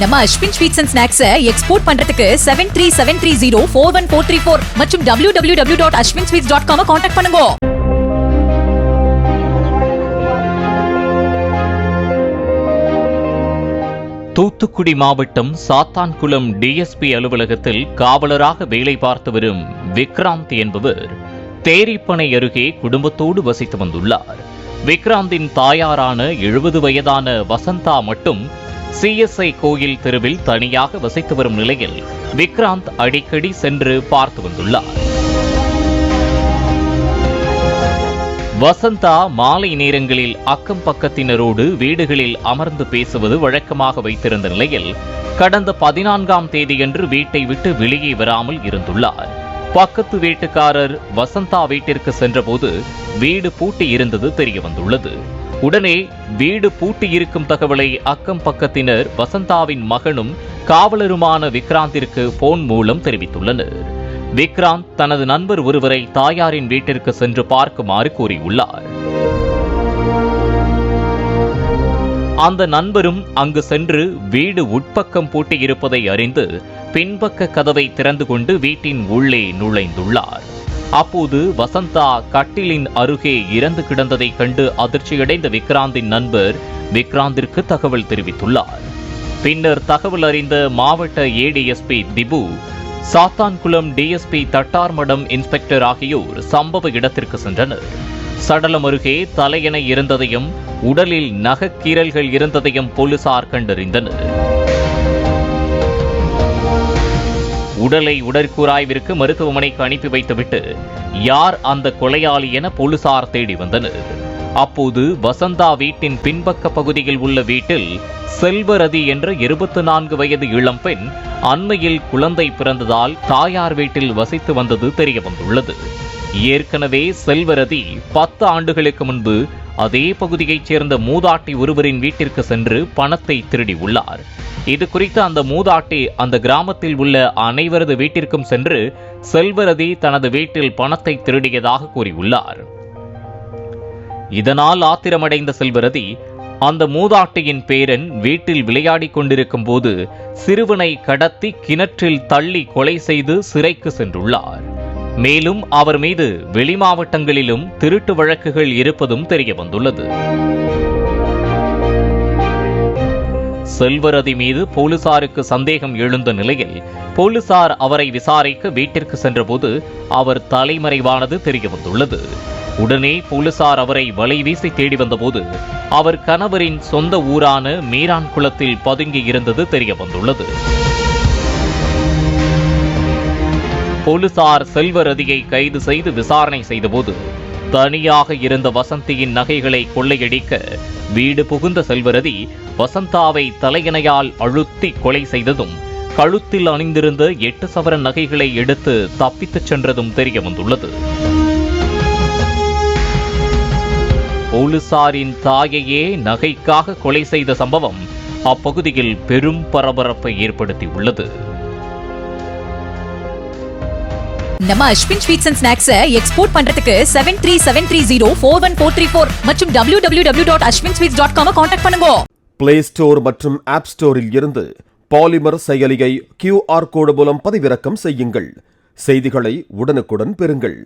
நம்ம Ashwin sweets and snacks export பண்றதுக்கு 7373041434 மற்றும் www.ashwinsweets.com கான்டாக்ட் பண்ணுங்க. தூத்துக்குடி மாவட்டம் சாத்தான்குளம் டிஎஸ்பி அலுவலகத்தில் காவலராக வேலை பார்த்து வரும் விக்ராந்த் என்பவர் தேரிப்பனை அருகே குடும்பத்தோடு வசித்து வந்துள்ளார். விக்ராந்தின் தாயாரான 70 வயதான வசந்தா மட்டும் சிஎஸ்ஐ கோயில் தெருவில் தனியாக வசித்து வரும் நிலையில் விக்ராந்த் அடிக்கடி சென்று பார்த்து வந்துள்ளார். வசந்தா மாலை நேரங்களில் அக்கம் பக்கத்தினரோடு வீடுகளில் அமர்ந்து பேசுவது வழக்கமாக வைத்திருந்த நிலையில் கடந்த 14ஆம் தேதியன்று வீட்டை விட்டு வெளியே வராமல் இருந்துள்ளார். பக்கத்து வீட்டுக்காரர் வசந்தா வீட்டிற்கு சென்றபோது வீடு பூட்டி இருந்தது தெரிய வந்துள்ளது. உடனே வீடு பூட்டி இருக்கும் தகவலை அக்கம் பக்கத்தினர் வசந்தாவின் மகனும் காவலருமான விக்ராந்திற்கு போன் மூலம் தெரிவித்துள்ளனர். விக்ராந்த் தனது நண்பர் ஒருவரை தாயாரின் வீட்டிற்கு சென்று பார்க்குமாறு கூறியுள்ளார். அந்த நண்பரும் அங்கு சென்று வீடு உட்பக்கம் பூட்டியிருப்பதை அறிந்து பின்பக்க கதவை திறந்து கொண்டு வீட்டின் உள்ளே நுழைந்துள்ளார். அப்போது வசந்தா கட்டிலின் அருகே இறந்து கிடந்ததை கண்டு அதிர்ச்சியடைந்த விக்ராந்தின் நண்பர் விக்ராந்திற்கு தகவல் தெரிவித்துள்ளார். பின்னர் தகவல் அறிந்த மாவட்ட ஏடிஎஸ்பி திபு, சாத்தான்குளம் டிஎஸ்பி தட்டார்மடம் இன்ஸ்பெக்டர் ஆகியோர் சம்பவ இடத்திற்கு சென்றனர். சடலம் அருகே தலையணை இருந்ததையும் உடலில் நகக்கீரல்கள் இருந்ததையும் போலீசார் கண்டறிந்தனர். உடலை உடற்கூராய்விற்கு மருத்துவமனைக்கு அனுப்பி வைத்துவிட்டு யார் அந்த கொலையாளி என போலீசார் தேடி வந்தனர். அப்போது வசந்தா வீட்டின் பின்பக்க பகுதியில் உள்ள வீட்டில் செல்வரதி என்ற 24 வயது இளம்பெண் அண்மையில் குழந்தை பிறந்ததால் தாயார் வீட்டில் வசித்து வந்தது தெரிய வந்துள்ளது. ஏற்கனவே செல்வரதி 10 ஆண்டுகளுக்கு முன்பு அதே பகுதியைச் சேர்ந்த மூதாட்டி ஒருவரின் வீட்டிற்கு சென்று பணத்தை திருடியுள்ளார். இது குறித்து அந்த மூதாட்டி அந்த கிராமத்தில் உள்ள அனைவரது வீட்டிற்கும் சென்று செல்வரதி தனது வீட்டில் பணத்தை திருடியதாக கூறியுள்ளார். இதனால் ஆத்திரமடைந்த செல்வரதி அந்த மூதாட்டியின் பேரன் வீட்டில் விளையாடிக் கொண்டிருக்கும் போது சிறுவனை கடத்தி கிணற்றில் தள்ளி கொலை செய்து சிறைக்கு சென்றுள்ளார். மேலும் அவர் மீது வெளிமாவட்டங்களிலும் திருட்டு வழக்குகள் இருப்பதும் தெரிய வந்துள்ளது. செல்வரதி மீது போலீசாருக்கு சந்தேகம் எழுந்த நிலையில் போலீசார் அவரை விசாரிக்க வீட்டிற்கு சென்றபோது அவர் தலைமறைவானது தெரிய வந்துள்ளது. உடனே போலீசார் அவரை வலைவீசி தேடி வந்தபோது அவர் கணவரின் சொந்த ஊரான மீரான்குளத்தில் பதுங்கி இருந்தது தெரிய வந்துள்ளது. போலீசார் செல்வரதியை கைது செய்து விசாரணை செய்தபோது தனியாக இருந்த வசந்தியின் நகைகளை கொள்ளையடிக்க வீடு புகுந்த செல்வரதி வசந்தாவை தலையணையால் அழுத்தி கொலை செய்ததும் கழுத்தில் அணிந்திருந்த 8 சவரன் நகைகளை எடுத்து தப்பித்துச் சென்றதும் தெரிய வந்துள்ளது. போலீசாரின் தாயையே நகைக்காக கொலை செய்த சம்பவம் அப்பகுதியில் பெரும் பரபரப்பை ஏற்படுத்தியுள்ளது. நம்ம Ashwin sweets and snacks export பண்றதுக்கு 7373041434 மற்றும் www.ashwinsweets.com கான்டாக்ட் பண்ணுங்க. பிளே ஸ்டோர் மற்றும் ஆப் ஸ்டோரில் இருந்து பாலிமர் செயலியை QR கோடு மூலம் பதிவிறக்கம் செய்யுங்கள். செய்திகளை உடனுக்குடன் பெறுங்கள்.